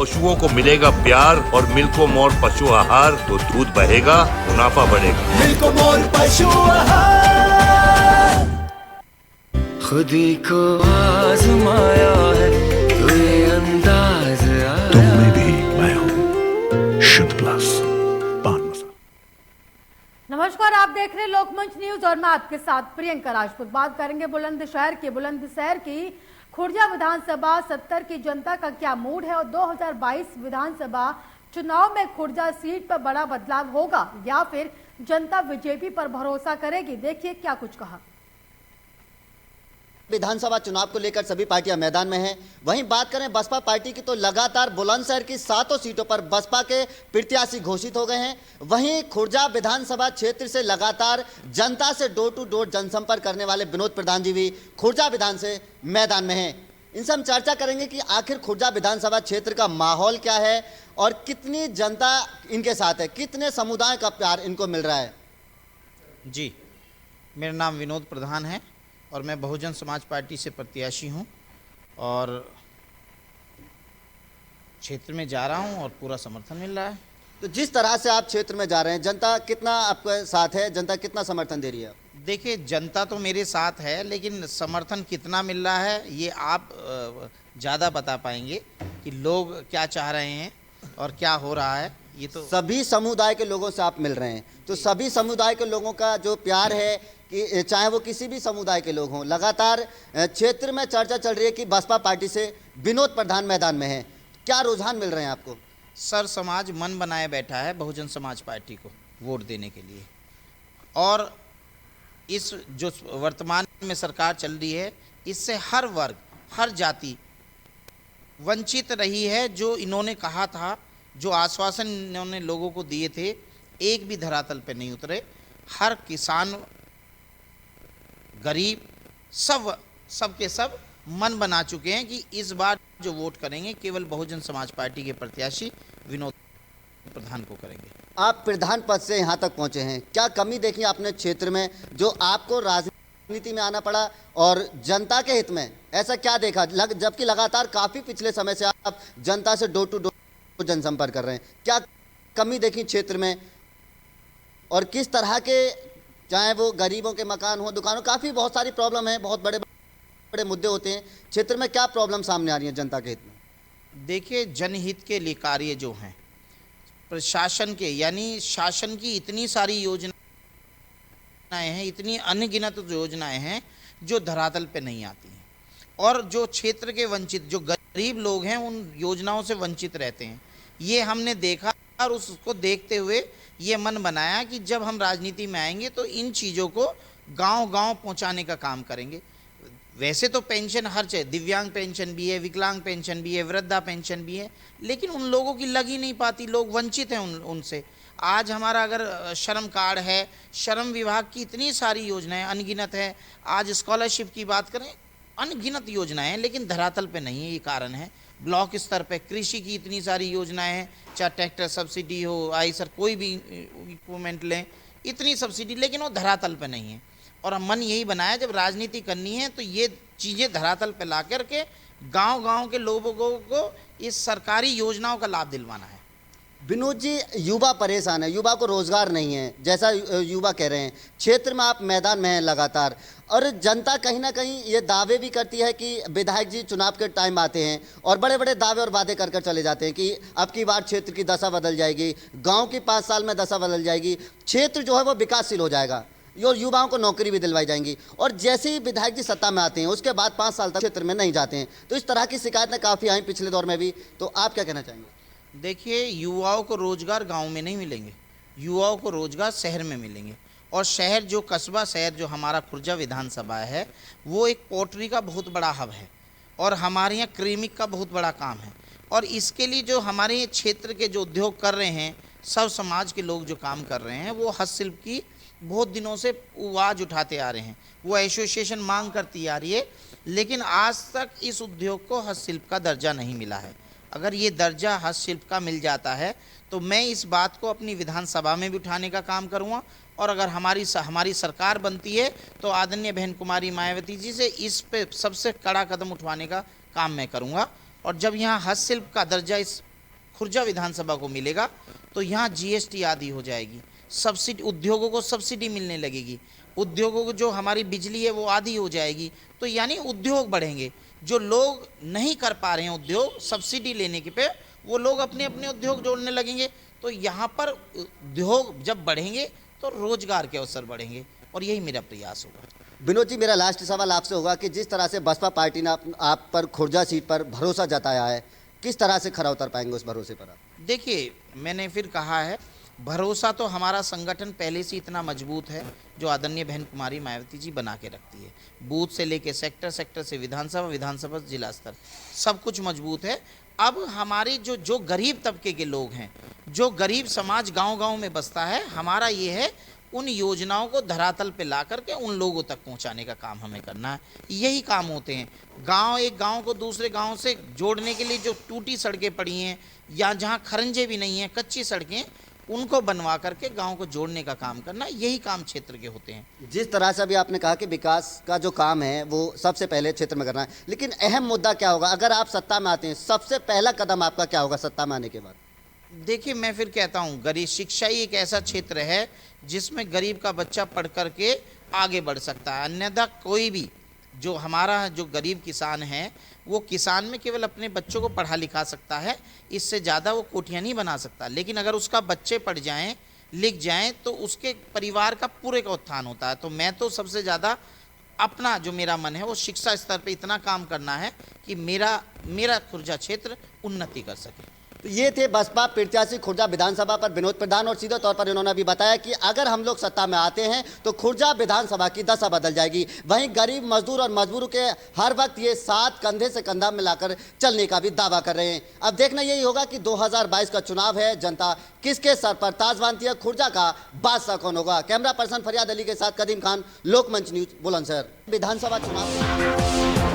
पशुओं को मिलेगा प्यार और मिल्को मोर पशु आहार तो दूध बहेगा, मुनाफा बढ़ेगा। मिल्को मोर पशु आहार। खुदी को आजमाया है तो ये अंदाज आया। तुम में भी मैं हूँ शुद्ध प्लस पान मसाला। नमस्कार, आप देख रहे हैं लोकमंच न्यूज और मैं आपके साथ प्रियंका राजपूत। बात करेंगे बुलंदशहर की खुर्जा विधानसभा 70 की जनता का क्या मूड है और 2022 विधानसभा चुनाव में खुर्जा सीट पर बड़ा बदलाव होगा या फिर जनता बीजेपी पर भरोसा करेगी। देखिए क्या कुछ कहा। विधानसभा चुनाव को लेकर सभी पार्टियां मैदान में हैं। वहीं बात करें बसपा पार्टी की तो लगातार बुलंदशहर की 7 सीटों पर बसपा के प्रत्याशी घोषित हो गए हैं। वहीं खुर्जा विधानसभा क्षेत्र से लगातार जनता से डोर टू डोर जनसंपर्क करने वाले विनोद प्रधान जी भी खुर्जा विधान से मैदान में हैं। इनसे हम चर्चा करेंगे कि आखिर खुर्जा विधानसभा क्षेत्र का माहौल क्या है और कितनी जनता इनके साथ है, कितने समुदाय का प्यार इनको मिल रहा है। जी, मेरा नाम विनोद प्रधान है और मैं बहुजन समाज पार्टी से प्रत्याशी हूं और क्षेत्र में जा रहा हूं और पूरा समर्थन मिल रहा है। तो जिस तरह से आप क्षेत्र में जा रहे हैं, जनता कितना आपके साथ है, जनता कितना समर्थन दे रही है? देखिए, जनता तो मेरे साथ है लेकिन समर्थन कितना मिल रहा है ये आप ज़्यादा बता पाएंगे कि लोग क्या चाह रहे हैं और क्या हो रहा है। ये तो सभी समुदाय के लोगों से आप मिल रहे हैं, तो सभी समुदाय के लोगों का जो प्यार है कि चाहे वो किसी भी समुदाय के लोग हों, लगातार क्षेत्र में चर्चा चल रही है कि बसपा पार्टी से विनोद प्रधान मैदान में है। क्या रुझान मिल रहे हैं आपको? सर, समाज मन बनाए बैठा है बहुजन समाज पार्टी को वोट देने के लिए और इस जो वर्तमान में सरकार चल रही है इससे हर वर्ग हर जाति वंचित रही है। जो इन्होंने कहा था, जो आश्वासन इन्होंने लोगों को दिए थे, एक भी धरातल पे नहीं उतरे। हर किसान गरीब सब के सब मन बना चुके हैं कि इस बार जो वोट करेंगे केवल बहुजन समाज पार्टी के प्रत्याशी विनोद प्रधान को करेंगे। आप प्रधान पद से यहाँ तक पहुँचे हैं, क्या कमी देखी आपने क्षेत्र में जो आपको राजनीति में आना पड़ा और जनता के हित में ऐसा क्या देखा? जबकि लगातार काफ़ी पिछले समय से आप जनता से डोर टू डोर जनसंपर्क कर रहे हैं, क्या कमी देखी क्षेत्र में और किस तरह के, चाहे वो गरीबों के मकान हो, दुकानों, काफ़ी बहुत सारी प्रॉब्लम है, बहुत बड़े बड़े मुद्दे होते हैं क्षेत्र में, क्या प्रॉब्लम सामने आ रही है जनता के हित में? देखिए, जनहित के लिए कार्य जो हैं प्रशासन के यानी शासन की इतनी सारी योजनाएं हैं, इतनी अनगिनत योजनाएं हैं जो धरातल पे नहीं आती हैं और जो क्षेत्र के वंचित जो गरीब लोग हैं उन योजनाओं से वंचित रहते हैं। ये हमने देखा और उसको देखते हुए ये मन बनाया कि जब हम राजनीति में आएंगे तो इन चीज़ों को गांव-गांव पहुंचाने का काम करेंगे। वैसे तो पेंशन हर जगह, दिव्यांग पेंशन भी है, विकलांग पेंशन भी है, वृद्धा पेंशन भी है, लेकिन उन लोगों की लग ही नहीं पाती, लोग वंचित हैं उनसे। आज हमारा अगर श्रम कार्ड है, श्रम विभाग की इतनी सारी योजनाएं अनगिनत है। आज स्कॉलरशिप की बात करें, अनगिनत योजनाएं हैं लेकिन धरातल पे नहीं है। ये कारण है ब्लॉक स्तर पे कृषि की इतनी सारी योजनाएं हैं, चाहे ट्रैक्टर सब्सिडी हो, आईसर कोई भी इक्विपमेंट लें, इतनी सब्सिडी, लेकिन वो धरातल पे नहीं है। और मन यही बनाया जब राजनीति करनी है तो ये चीज़ें धरातल पे ला करके गांव-गांव के लोगों को इस सरकारी योजनाओं का लाभ दिलवाना है। विनोद जी, युवा परेशान है, युवा को रोजगार नहीं है जैसा युवा कह रहे हैं। क्षेत्र में आप मैदान में हैं लगातार और जनता कहीं ना कहीं ये दावे भी करती है कि विधायक जी चुनाव के टाइम आते हैं और बड़े बड़े दावे और वादे कर चले जाते हैं कि अब की बार क्षेत्र की दशा बदल जाएगी, गांव की 5 साल में दशा बदल जाएगी, क्षेत्र जो है वो विकासशील हो जाएगा और युवाओं को नौकरी भी दिलवाई जाएंगी। और जैसे ही विधायक जी सत्ता में आते हैं उसके बाद 5 साल तक क्षेत्र में नहीं जाते हैं। तो इस तरह की शिकायतें काफ़ी आई पिछले दौर में भी, तो आप क्या कहना चाहेंगे? देखिए, युवाओं को रोजगार गांव में नहीं मिलेंगे, युवाओं को रोजगार शहर में मिलेंगे। और शहर जो कस्बा शहर जो हमारा खुर्जा विधानसभा है वो एक पोल्ट्री का बहुत बड़ा हब है और हमारे यहाँ क्रीमिक का बहुत बड़ा काम है। और इसके लिए जो हमारे क्षेत्र के जो उद्योग कर रहे हैं, सब समाज के लोग जो काम कर रहे हैं, वो हस्तशिल्प की बहुत दिनों से आवाज़ उठाते आ रहे हैं। वो एसोसिएशन मांग करती आ रही है, लेकिन आज तक इस उद्योग को हस्तशिल्प का दर्जा नहीं मिला है। अगर ये दर्जा हस्तशिल्प का मिल जाता है तो मैं इस बात को अपनी विधानसभा में भी उठाने का काम करूँगा और अगर हमारी सरकार बनती है तो आदरणीय बहन कुमारी मायावती जी से इस पे सबसे कड़ा कदम उठवाने का काम मैं करूँगा। और जब यहाँ हस्तशिल्प का दर्जा इस खुर्जा विधानसभा को मिलेगा तो यहाँ जीएसटी आदि हो जाएगी, सब्सिडी, उद्योगों को सब्सिडी मिलने लगेगी, उद्योगों को जो हमारी बिजली है वो आधी हो जाएगी, तो यानी उद्योग बढ़ेंगे। जो लोग नहीं कर पा रहे हैं उद्योग सब्सिडी लेने के पे, वो लोग अपने अपने उद्योग जोड़ने लगेंगे। तो यहाँ पर उद्योग जब बढ़ेंगे तो रोजगार के अवसर बढ़ेंगे, और यही मेरा प्रयास होगा। विनोद जी, मेरा लास्ट सवाल आपसे होगा कि जिस तरह से बसपा पार्टी ने आप पर खुर्जा सीट पर भरोसा जताया है, किस तरह से खरा उतर पाएंगे उस भरोसे पर आप? देखिए, मैंने फिर कहा है, भरोसा तो हमारा संगठन पहले से इतना मजबूत है जो आदरणीय बहन कुमारी मायावती जी बना के रखती है। बूथ से लेके सेक्टर, सेक्टर से विधानसभा, विधानसभा से जिला स्तर, सब कुछ मजबूत है। अब हमारे जो गरीब तबके के लोग हैं, जो गरीब समाज गांव-गांव में बसता है, हमारा ये है उन योजनाओं को धरातल पे ला करके उन लोगों तक पहुंचाने का काम हमें करना है। यही काम होते हैं। गांव, एक गांव को दूसरे गांव से जोड़ने के लिए जो टूटी सड़कें पड़ी हैं या जहां खरंजे भी नहीं हैं, कच्ची सड़कें, उनको बनवा करके गांव को जोड़ने का काम करना, यही काम क्षेत्र के होते हैं। जिस तरह से अभी आपने कहा कि विकास का जो काम है वो सबसे पहले क्षेत्र में करना है, लेकिन अहम मुद्दा क्या होगा अगर आप सत्ता में आते हैं? सबसे पहला कदम आपका क्या होगा सत्ता में आने के बाद? देखिए, मैं फिर कहता हूँ, गरीब शिक्षा ही एक ऐसा क्षेत्र है जिसमें गरीब का बच्चा पढ़ करके आगे बढ़ सकता है। अन्यथा कोई भी जो हमारा जो गरीब किसान है, वो किसान में केवल अपने बच्चों को पढ़ा लिखा सकता है, इससे ज़्यादा वो कोठियाँ नहीं बना सकता। लेकिन अगर उसका बच्चे पढ़ जाएं, लिख जाएं, तो उसके परिवार का पूरे का उत्थान होता है। तो मैं तो सबसे ज़्यादा अपना जो मेरा मन है वो शिक्षा स्तर पे इतना काम करना है कि मेरा खुर्जा क्षेत्र उन्नति कर सके। तो ये थे बसपा प्रत्याशी खुर्जा विधानसभा पर विनोद प्रधान, और सीधे तौर पर इन्होंने अभी बताया कि अगर हम लोग सत्ता में आते हैं तो खुर्जा विधानसभा की दशा बदल जाएगी। वहीं गरीब, मजदूर और मजबूरों के हर वक्त ये साथ कंधे से कंधा मिलाकर चलने का भी दावा कर रहे हैं। अब देखना यही होगा कि 2022 का चुनाव है, जनता किसके सर पर ताज बांधती है, खुर्जा का बादशाह कौन होगा? कैमरा पर्सन फरियाद अली के साथ कदीम खान, लोकमंच न्यूज, बुलंदशहर। विधानसभा चुनाव